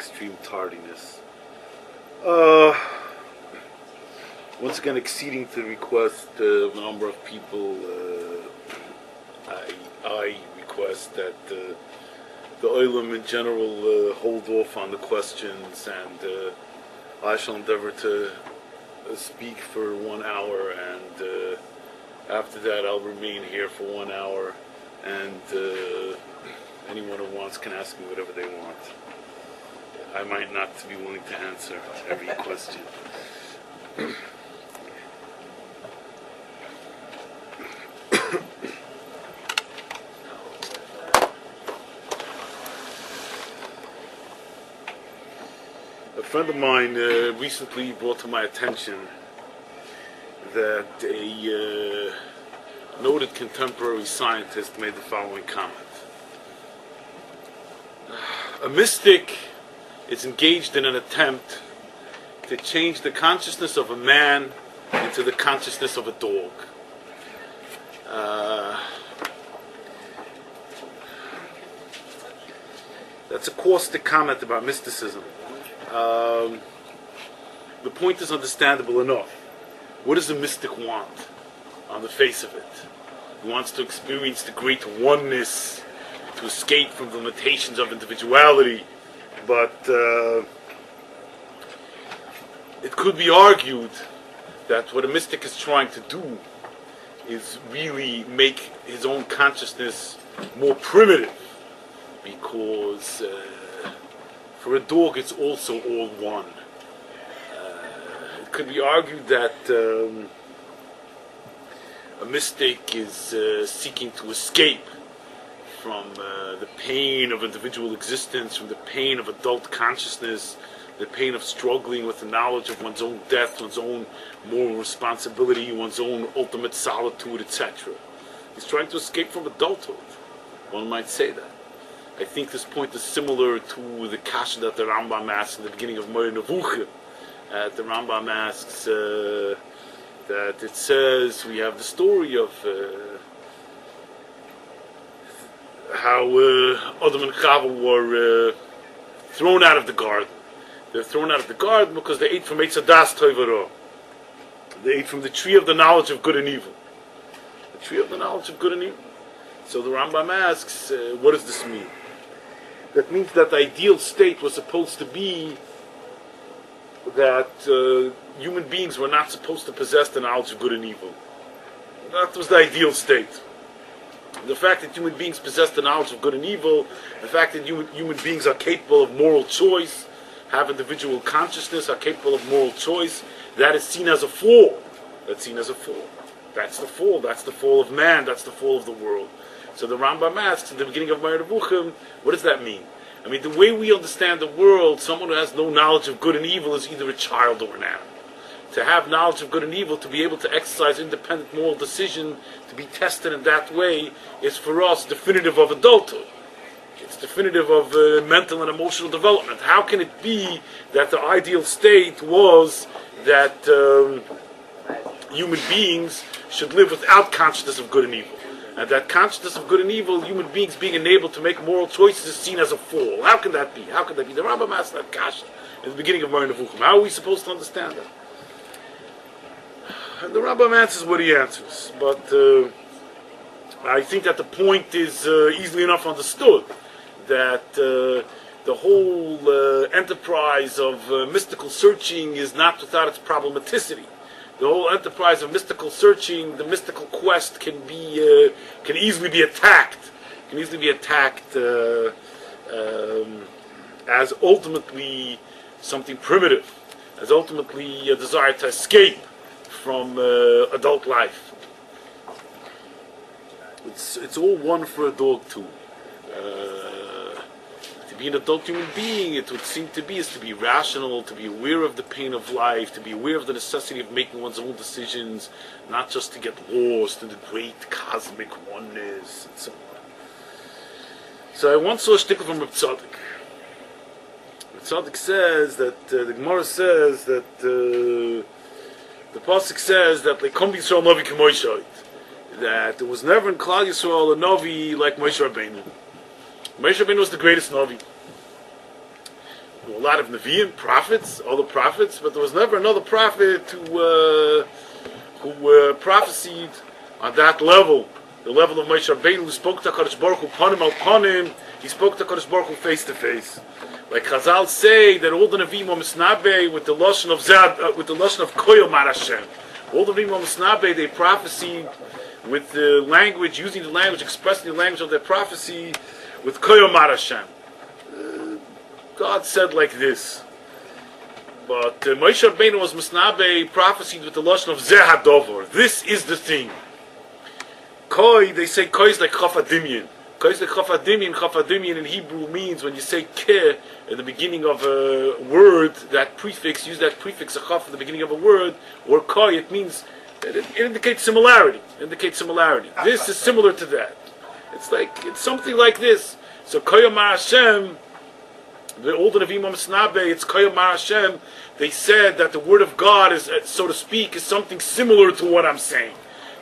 extreme tardiness. Once again, acceding to the request of a number of people, I request that the Olam in general hold off on the questions, and I shall endeavor to speak for 1 hour, and after that I'll remain here for 1 hour, and anyone who wants can ask me whatever they want. I might not be willing to answer every question. A friend of mine recently brought to my attention that a noted contemporary scientist made the following comment. A mystic is engaged in an attempt to change the consciousness of a man into the consciousness of a dog. That's a caustic comment about mysticism. The point is understandable enough. What does a mystic want on the face of it? He wants to experience the great oneness, to escape from the limitations of individuality. But it could be argued that what a mystic is trying to do is really make his own consciousness more primitive, because for a dog it's also all one. It could be argued that a mystic is seeking to escape from the pain of individual existence, from the pain of adult consciousness, the pain of struggling with the knowledge of one's own death, one's own moral responsibility, one's own ultimate solitude, etc. He's trying to escape from adulthood. One might say that. I think this point is similar to the kasha that the Rambam asks in the beginning of Moed Nevuchim. The Rambam asks that it says, we have the story of how Adam and Chava were thrown out of the garden. They're thrown out of the garden because they ate from Eitz Hadas Tov V'Ra. They ate from the tree of the knowledge of good and evil. The tree of the knowledge of good and evil. So the Rambam asks, what does this mean? That means that the ideal state was supposed to be that human beings were not supposed to possess the knowledge of good and evil. That was the ideal state. The fact that human beings possess the knowledge of good and evil, the fact that human beings are capable of moral choice, have individual consciousness, are capable of moral choice, that is seen as a fall. That's seen as a fall. That's the fall. That's the fall of man. That's the fall of the world. So the Rambam asks in the beginning of Moed Nevuchim, what does that mean? I mean, the way we understand the world, someone who has no knowledge of good and evil is either a child or an animal. To have knowledge of good and evil, to be able to exercise independent moral decision, to be tested in that way, is for us definitive of adulthood. It's definitive of mental and emotional development. How can it be that the ideal state was that human beings should live without consciousness of good and evil? And that consciousness of good and evil, human beings being enabled to make moral choices, is seen as a fall. How can that be? How can that be? The Rambam asked that kasha in the beginning of Moed Nevuchim. How are we supposed to understand that? And the Rambam answers what he answers. But I think that the point is easily enough understood. That the whole enterprise of mystical searching is not without its problematicity. The whole enterprise of mystical searching, the mystical quest, can easily be attacked. Can easily be attacked as ultimately something primitive, as ultimately a desire to escape from adult life. It's all one for a dog too. To be an adult human being, it would seem to be, is to be rational, to be aware of the pain of life, to be aware of the necessity of making one's own decisions, not just to get lost in the great cosmic oneness and so on. So I once saw a shtickle from Reb Tzaddik. Reb Tzaddik says that the Gemara says that the pasuk says that Leikom Yisrael Navi K'Moshe, that there was never in Klal Yisrael a Navi like Moshe Rabbeinu. Moshe Rabbeinu was the greatest Navi. a lot of Nevi'im, prophets, all the prophets, but there was never another prophet who prophesied on that level, the level of Moshe Rabbeinu, who spoke to HaKadosh Baruch Hu panim al panim. He spoke to HaKadosh Baruch Hu face to face. Like Chazal say that all the Nevi'im are misnabe with the lashon of koyel mar Hashem. All the Nevi'im are misnabe, they prophesied with the language, using the language, expressing the language of their prophecy with koyel mar Hashem. God said like this. But Moshe Rabbeinu was misnabe, prophesied with the lashon of zeh hadover. This is the thing. Koi, they say koi is like chafadimyan. Koi is like chafadimyan. Chafadimyan in Hebrew means when you say ke at the beginning of a word, that prefix, use that prefix a chaf at the beginning of a word, or koi, it means that it indicates similarity. This is similar to that. It's something like this. So koyel mar Hashem, the older Nevi'im Misnabe, it's koyel mar Hashem. They said that the word of God is, so to speak, is something similar to what I'm saying.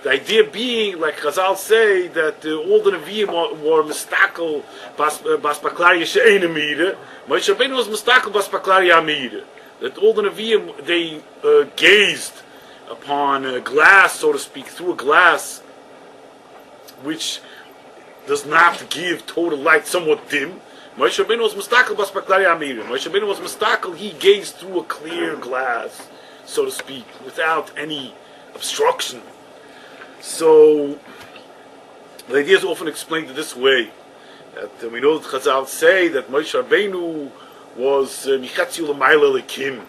The idea being, like Chazal say, that all the Nevi'im were mistakel bas baklari she'ein amida. Moshe Rabbeinu was mistakel bas baklari amida. That all the Nevi'im, they gazed upon a glass, so to speak, through a glass, which does not give total light, somewhat dim. Moshe Rabbeinu was mistakel bas baklari amida. Moshe Rabbeinu was mistakel, he gazed through a clear glass, so to speak, without any obstruction. So, the idea is often explained this way, that we know that Chazal say that Moshe Rabbeinu was Michatziu l'mayla lekim,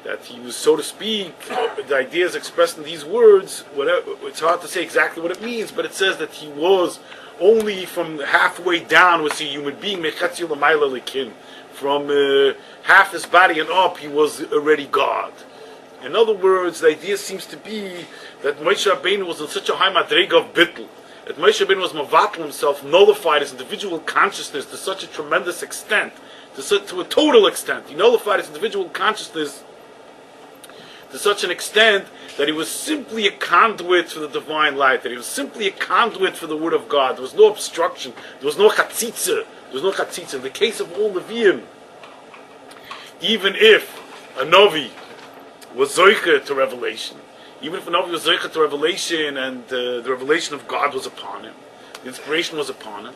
that he was, so to speak, the idea is expressed in these words, it's hard to say exactly what it means, but it says that he was only from halfway down was a human being, Michatziu l'mayla lekim, from half his body and up, he was already God. In other words, the idea seems to be that Moshe Rabbeinu was in such a high madrega of bittul, that Moshe Rabbeinu was mavatal himself, nullified his individual consciousness to such a tremendous extent, to a total extent. He nullified his individual consciousness to such an extent that he was simply a conduit for the divine light, that he was simply a conduit for the word of God. There was no obstruction, there was no chatzitza. In the case of all Nevi'im, even if a Navi was zoicha to revelation, even if a Navi was zoicha to revelation and the revelation of God was upon him, the inspiration was upon him,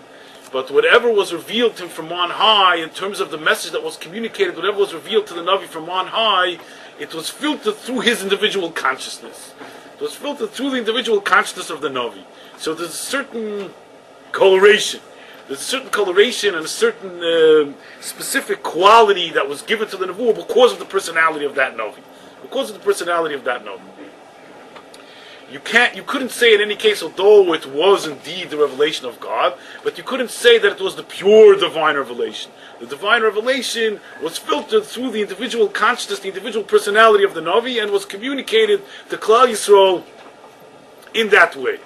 but whatever was revealed to him from on high, in terms of the message that was communicated, whatever was revealed to the Navi from on high, it was filtered through his individual consciousness. It was filtered through the individual consciousness of the Navi. So there's a certain coloration. There's a certain coloration and a certain specific quality that was given to the Nevuah because of the personality of that Navi. You couldn't say in any case, although it was indeed the revelation of God, but you couldn't say that it was the pure divine revelation. The divine revelation was filtered through the individual consciousness, the individual personality of the Navi, and was communicated to Klal Yisrael in that way.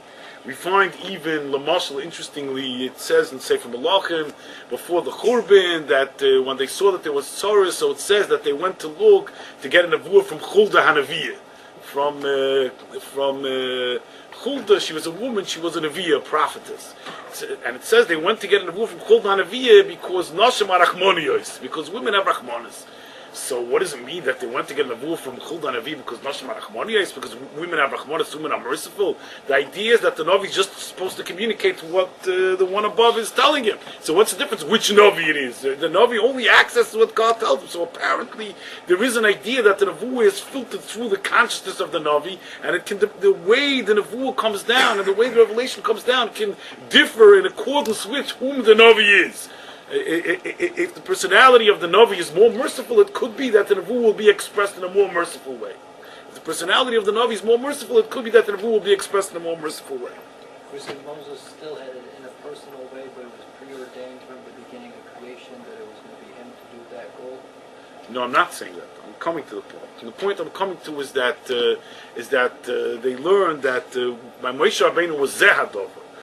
We find even Lamashal, interestingly, it says in Sefer Malachim, before the Churban, that when they saw that there was sorrow, so it says that they went to look to get a Nevuah from Chulda Hanaviyah. From Chulda, she was a woman, she was a Neviah, a prophetess. And it says they went to get a Nevuah from Chulda Hanaviyah because Nashim are Rachmoniyos, because women have Rachmonis. So what does it mean that they went to get a Nevuah from Chulda Hanaviyah because Nashim are Rachmoniyos, because women have Rachmonis, women are merciful? The idea is that the Navi is just supposed to communicate what the one above is telling him. So what's the difference which Navi it is? The Navi only accesses what God tells him. So apparently there is an idea that the Nevuah is filtered through the consciousness of the Navi, and it can, the way the Nevuah comes down and the way the revelation comes down can differ in accordance with whom the Navi is. If the personality of the Navi is more merciful, it could be that the Nevuah will be expressed in a more merciful way. If the personality of the Navi is more merciful, it could be that the Nevuah will be expressed in a more merciful way. We said Moses still had it in a personal way, but it was preordained from the beginning of creation that it was going to be him to do that goal. No, I'm not saying that. I'm coming to the point. And the point I'm coming to is that they learned that by Moshe Rabbeinu was Zeh Hadover.